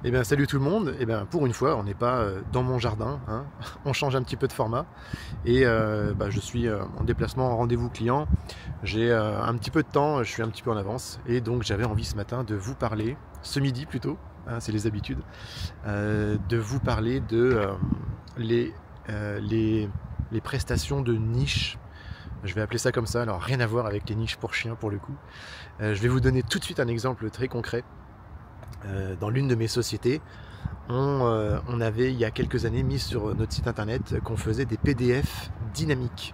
Eh bien salut tout le monde, eh bien pour une fois on n'est pas dans mon jardin, hein. On change un petit peu de format et je suis en déplacement en rendez-vous client, j'ai un petit peu de temps, je suis un petit peu en avance et donc j'avais envie ce matin de vous parler, ce midi plutôt, hein, c'est les habitudes, de vous parler de les, euh, les, les prestations de niche. Je vais appeler ça comme ça, alors rien à voir avec les niches pour chiens pour le coup. Je vais vous donner tout de suite un exemple très concret. Dans l'une de mes sociétés, on avait il y a quelques années mis sur notre site internet qu'on faisait des PDF dynamiques.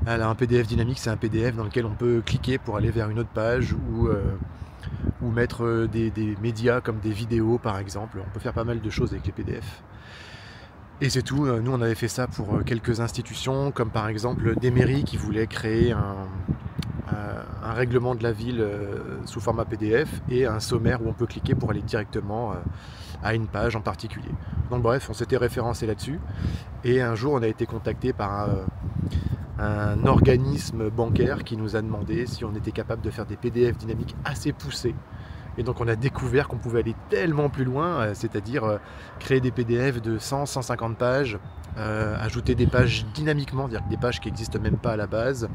Alors un PDF dynamique, c'est un PDF dans lequel on peut cliquer pour aller vers une autre page ou mettre des médias comme des vidéos par exemple. On peut faire pas mal de choses avec les PDF. Et c'est tout, nous on avait fait ça pour quelques institutions, comme par exemple des mairies qui voulaient créer un règlement de la ville sous format PDF et un sommaire où on peut cliquer pour aller directement à une page en particulier. Donc bref, on s'était référencé là-dessus et un jour on a été contacté par un organisme bancaire qui nous a demandé si on était capable de faire des PDF dynamiques assez poussés. Et donc on a découvert qu'on pouvait aller tellement plus loin, c'est-à-dire créer des PDF de 100-150 pages, ajouter des pages dynamiquement, c'est-à-dire des pages qui n'existent même pas à la base,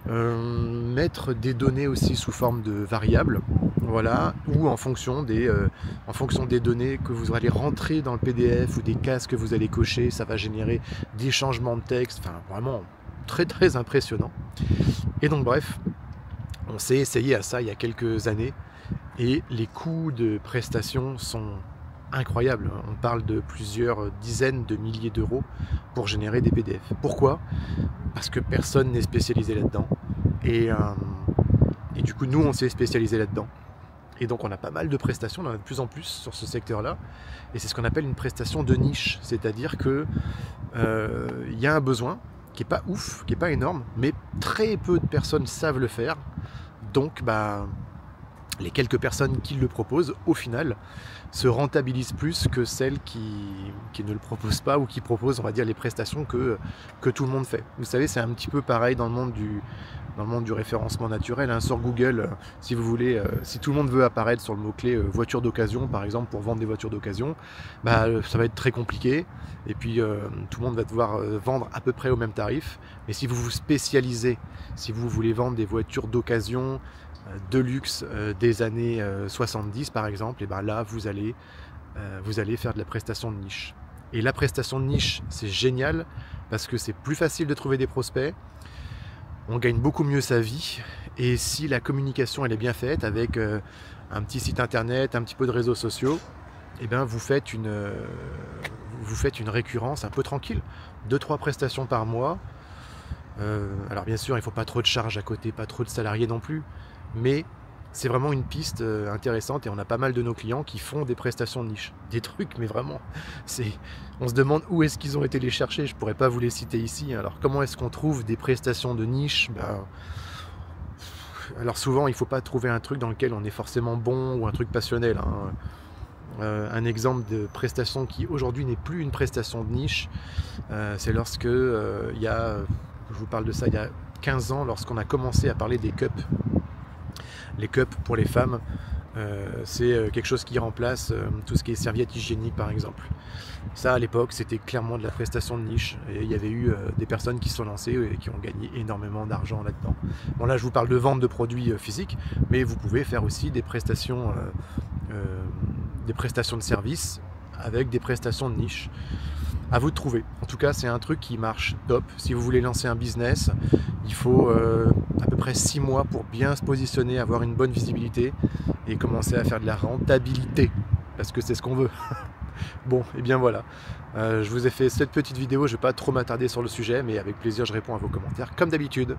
mettre des données aussi sous forme de variables, voilà, ou en fonction des données que vous allez rentrer dans le PDF ou des cases que vous allez cocher, ça va générer des changements de texte, enfin vraiment très très impressionnant. Et donc bref, on s'est essayé à ça il y a quelques années et les coûts de prestations sont incroyables. On parle de plusieurs dizaines de milliers d'euros pour générer des PDF. Pourquoi ? Parce que personne n'est spécialisé là-dedans. Et du coup, nous, on s'est spécialisé là-dedans. Et donc, on a pas mal de prestations, on en a de plus en plus sur ce secteur-là. Et c'est ce qu'on appelle une prestation de niche. C'est-à-dire que y a un besoin qui n'est pas ouf, qui n'est pas énorme, mais très peu de personnes savent le faire. Donc, les quelques personnes qui le proposent, au final, se rentabilisent plus que celles qui ne le proposent pas ou qui proposent, on va dire, les prestations que tout le monde fait. Vous savez, c'est un petit peu pareil dans le monde du référencement naturel. Hein. Sur Google, si vous voulez, si tout le monde veut apparaître sur le mot-clé voiture d'occasion, par exemple, pour vendre des voitures d'occasion, ça va être très compliqué. Et puis, tout le monde va devoir vendre à peu près au même tarif. Mais si vous vous spécialisez, si vous voulez vendre des voitures d'occasion, de luxe des années 70 par exemple, et là vous allez faire de la prestation de niche. Et la prestation de niche, c'est génial parce que c'est plus facile de trouver des prospects, on gagne beaucoup mieux sa vie, et si la communication elle est bien faite avec un petit site internet, un petit peu de réseaux sociaux, vous faites une récurrence un peu tranquille, 2-3 prestations par mois. Alors bien sûr, il ne faut pas trop de charges à côté, pas trop de salariés non plus, mais c'est vraiment une piste intéressante et on a pas mal de nos clients qui font des prestations de niche. Des trucs, mais vraiment, on se demande où est-ce qu'ils ont été les chercher, je pourrais pas vous les citer ici. Alors comment est-ce qu'on trouve des prestations de niche ? Alors souvent, il ne faut pas trouver un truc dans lequel on est forcément bon ou un truc passionnel. Hein. Un exemple de prestation qui aujourd'hui n'est plus une prestation de niche, c'est lorsque je vous parle de ça il y a 15 ans, lorsqu'on a commencé à parler des cups. Les cups pour les femmes, c'est quelque chose qui remplace tout ce qui est serviette hygiénique par exemple. Ça à l'époque c'était clairement de la prestation de niche et il y avait eu des personnes qui se sont lancées et qui ont gagné énormément d'argent là-dedans. Bon là je vous parle de vente de produits physiques, mais vous pouvez faire aussi des prestations de services avec des prestations de niche. À vous de trouver. En tout cas, c'est un truc qui marche top. Si vous voulez lancer un business, il faut à peu près 6 mois pour bien se positionner, avoir une bonne visibilité et commencer à faire de la rentabilité. Parce que c'est ce qu'on veut. Bon, et bien voilà. Je vous ai fait cette petite vidéo. Je ne vais pas trop m'attarder sur le sujet, mais avec plaisir, je réponds à vos commentaires comme d'habitude.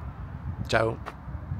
Ciao!